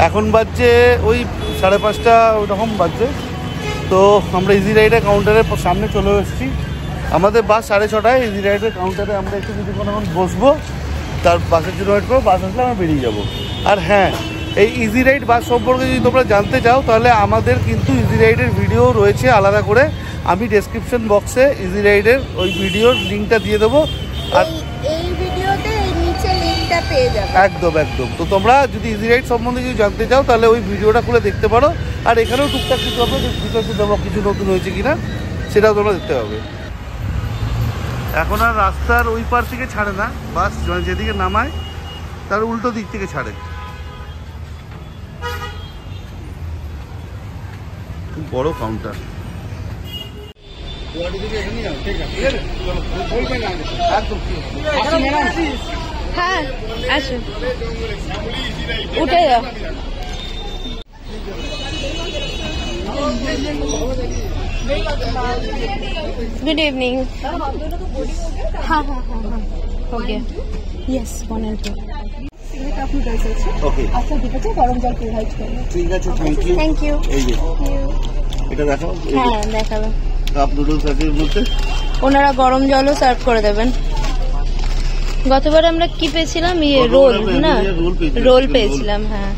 এখন বাজছে ওই 5:30 ওইরকম বাজছে। তো আমরা ইজি রাইডের কাউন্টারের সামনে চলে এসেছি। আমাদের বাস 6:30টায়। ইজি রাইডের কাউন্টারে আমরা একটু কিছুক্ষণ এখন বসবো, তার বাসের জন্য ওয়েট করবো। বাস আসলে আমরা বেরিয়ে যাবো। আর হ্যাঁ, এই ইজি রাইড বাস সম্পর্কে যদি তোমরা জানতে চাও তাহলে আমাদের কিন্তু ইজি রাইডের ভিডিও রয়েছে আলাদা করে। আমি ডেসক্রিপশন বক্সে ইজি রাইডের ওই ভিডিওর লিঙ্কটা দিয়ে দেবো। আর এই ভিডিওতে নিচে লিংকটা পেয়ে যাবে। একদম একদম। তো তোমরা যদি ইজি রাইড সম্বন্ধে কিছু জানতে চাও তাহলে ওই ভিডিওটা খুলে দেখতে পারো। আর এখানেও টুকটাক কিছু হবে, কিছু নতুন হয়েছে কিনা সেটাও তোমরা দেখতে পাবে। এখন আর রাস্তার ওই পার থেকে ছাড়ে না বাস, যেদিকে নামায় তার উল্টো দিক থেকে ছাড়ে। খুব বড় কাউন্টার। হ্যাঁ আসুন, উঠে যাও। Good evening. हाँ हाँ हाँ हाँ हो गया। यस 1 and 2 ওকে, ঠিক আছে, থ্যাংক ইউ। এই যে এটা দেখো, হ্যাঁ দেখাবো। কাপ নুডলস আছে এর মধ্যে। ওনারা গরম জলও সার্ভ করে দেবেন। গতবার আমরা কি পেয়েছিলাম? রোল না, রোল পেয়েছিলাম। হ্যাঁ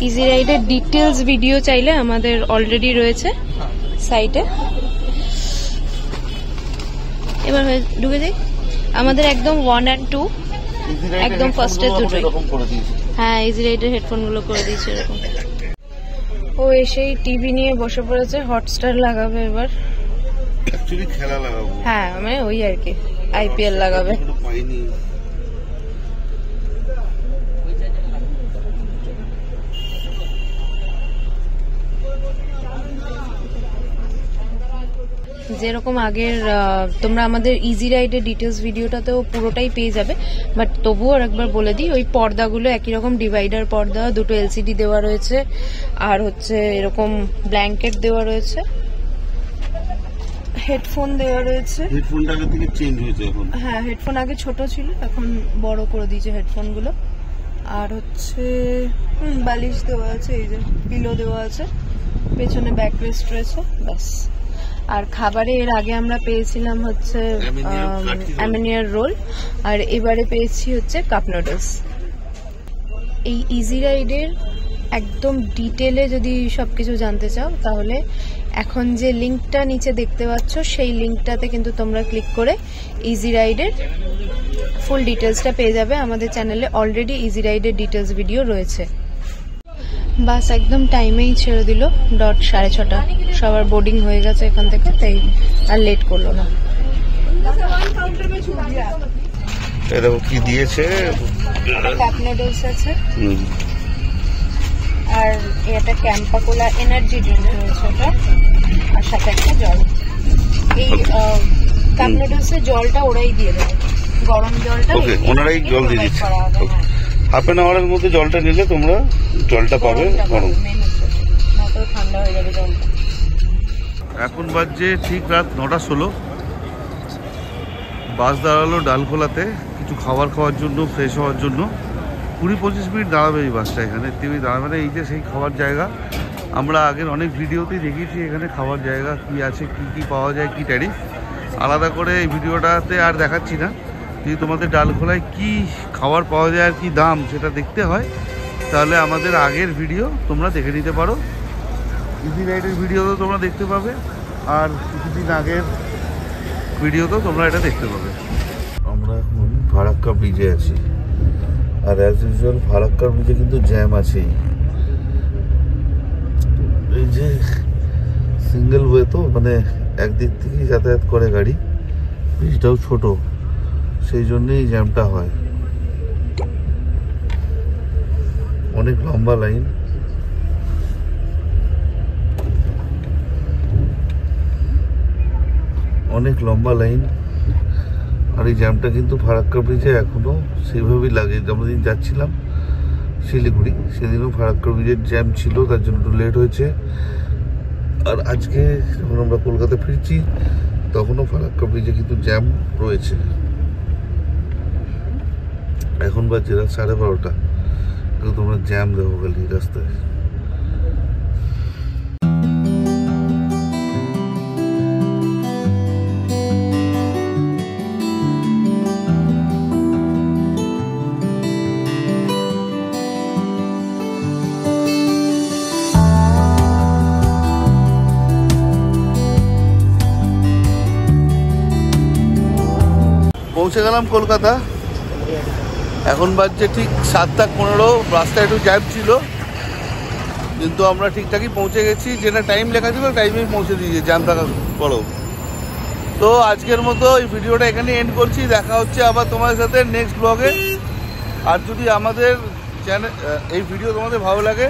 ইজি রাইডের ডিটেলস ভিডিও চাইলে আমাদের অলরেডি রয়েছে সাইটে। এবার ঢুকে যাই। আমাদের একদম 1 and 2 একদম ফার্স্টের দুটোই। হ্যাঁ ইজি রাইডের হেডফোন গুলো করে দিয়েছে এরকম। ও এসেই টিভি নিয়ে বসে পড়েছে, হটস্টার লাগাবে এবার। অ্যাকচুয়ালি খেলা লাগাবো। হ্যাঁ মানে ওই আর কি, আইপিএল লাগাবে। পাইনি। যেরকম আগের তোমরা আমাদের ইজি রাইডের ডিটেলস ভিডিওটাতেও পুরোটাই পেয়ে যাবে, বাট তবুও আর একবার বলে দিই, ওই পর্দাগুলো একই রকম ডিভাইডার পর্দা, দুটো এলসিডি দেওয়া রয়েছে, আর হচ্ছে এরকম ব্ল্যাঙ্কেট দেওয়া রয়েছে, হেডফোন দেওয়া রয়েছে। হেডফোনটা আগে থেকে চেঞ্জ হয়েছে এখন। হ্যাঁ, হেডফোন আগে ছোট ছিল, এখন বড় করে দিয়েছে হেডফোনগুলো। আর হচ্ছে বালিশ দেওয়া আছে, এই যে পিলো দেওয়া আছে, পেছনে ব্যাকরেস্ট রয়েছে, ব্যাস। আর খাবারে এর আগে আমরা পেয়েছিলাম হচ্ছে অ্যামিনিয়ার রোল, আর এবারে পেয়েছি হচ্ছে কাপ নুডলস। এই ইজি রাইডের একদম ডিটেলে যদি সবকিছু জানতে চাও, তাহলে এখন যে লিঙ্কটা নিচে দেখতে পাচ্ছ, সেই লিঙ্কটাতে কিন্তু তোমরা ক্লিক করে ইজি রাইডের ফুল ডিটেলসটা পেয়ে যাবে। আমাদের চ্যানেলে অলরেডি ইজি রাইডের ডিটেলস ভিডিও রয়েছে। বাস একদম টাইমেই ছেড়ে দিল, ডট 6:30। সবার বোর্ডিং হয়ে গেছে এখান থেকে, তাই আর লেট করলো না। এরকম কি দিয়েছে? কাপ নুডলস আছে, আর এটা ক্যাম্পা কোলা এনার্জি ড্রিঙ্ক রয়েছে ওটা, আর সাথে একটা জল। এই কাপ নুডলসের জলটা ওরাই দিয়ে দেবে, গরম জলটা ওনারাই জল দিয়ে দিচ্ছে। হাফ অ্যান আওয়ারের মধ্যে জলটা নিলে তোমরা জলটা পাবে গরম, ঠান্ডা হয়ে যাবে জলটা। এখন বাজছে ঠিক রাত 9:16। বাস দাঁড়ালো ডালখোলাতে কিছু খাবার খাওয়ার জন্য, ফ্রেশ হওয়ার জন্য। 20-25 মিনিট দাঁড়াবে এই বাসটা এখানে, টিভি দাঁড়াবে না। এই যে সেই খাবার জায়গা, আমরা আগের অনেক ভিডিওতেই দেখিয়েছি এখানে খাবার জায়গা কি আছে, কি কি পাওয়া যায়, কি ট্যারিফ। আলাদা করে এই ভিডিওটাতে আর দেখাচ্ছি না। যদি তোমাদের ডালখোলায় কি খাবার পাওয়া যায় আর কি দাম সেটা দেখতে হয়, তাহলে আমাদের আগের ভিডিও তোমরা দেখে নিতে পারো। ইজি রাইডের ভিডিওতেও তোমরা দেখতে পাবে, আর কিছুদিন আগের ভিডিওতেও তোমরা এটা দেখতে পাবে। আমরা এখন ফারাক্কা ব্রিজে আছি, আর অ্যাজ ইউজুয়াল ফারাক্কার ব্রিজে কিন্তু জ্যাম আছেই। এই যে সিঙ্গেল ওয়ে তো, মানে একদিক থেকেই যাতায়াত করে গাড়ি, ব্রিজটাও ছোট, সেই জন্যই জ্যামটা হয়। অনেক লম্বা লাইন, অনেক লম্বা লাইন। আর এই জ্যামটা কিন্তু ফারাক্কা ব্রিজে এখনো সেইভাবেই লাগে। আমরা দিন যাচ্ছিলাম শিলিগুড়ি, সেদিনও ফারাক্কা ব্রিজের জ্যাম ছিল, তার জন্য একটু লেট হয়েছে। আর আজকে যখন আমরা কলকাতা ফিরছি, তখনও ফারাক্কা ব্রিজে কিন্তু জ্যাম রয়েছে। এখন বাজছে রাত 12:30, কিন্তু তোমরা জ্যাম দেখো খালি রাস্তায়। পৌঁছে গেলাম কলকাতা। এখন বাজছে ঠিক 7:15। রাস্তায় একটু জ্যাম ছিল, কিন্তু আমরা ঠিকঠাকই পৌঁছে গেছি। যেটা টাইম লেখা ছিল টাইমেই পৌঁছে দিয়েছি, জ্যাম থাকার পরেও। তো আজকের মতো এই ভিডিওটা এখানে এন্ড করছি। দেখা হচ্ছে আবার তোমাদের সাথে নেক্সট ব্লগে। আর যদি আমাদের চ্যানেল, এই ভিডিও তোমাদের ভালো লাগে,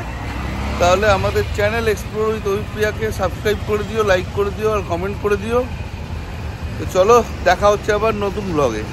তাহলে আমাদের চ্যানেল এক্সপ্লোর উইথ অভিপ্রিয়াকে সাবস্ক্রাইব করে দিও, লাইক করে দিও, আর কমেন্ট করে দিও। তো চলো, দেখা হচ্ছে আবার নতুন ব্লগে।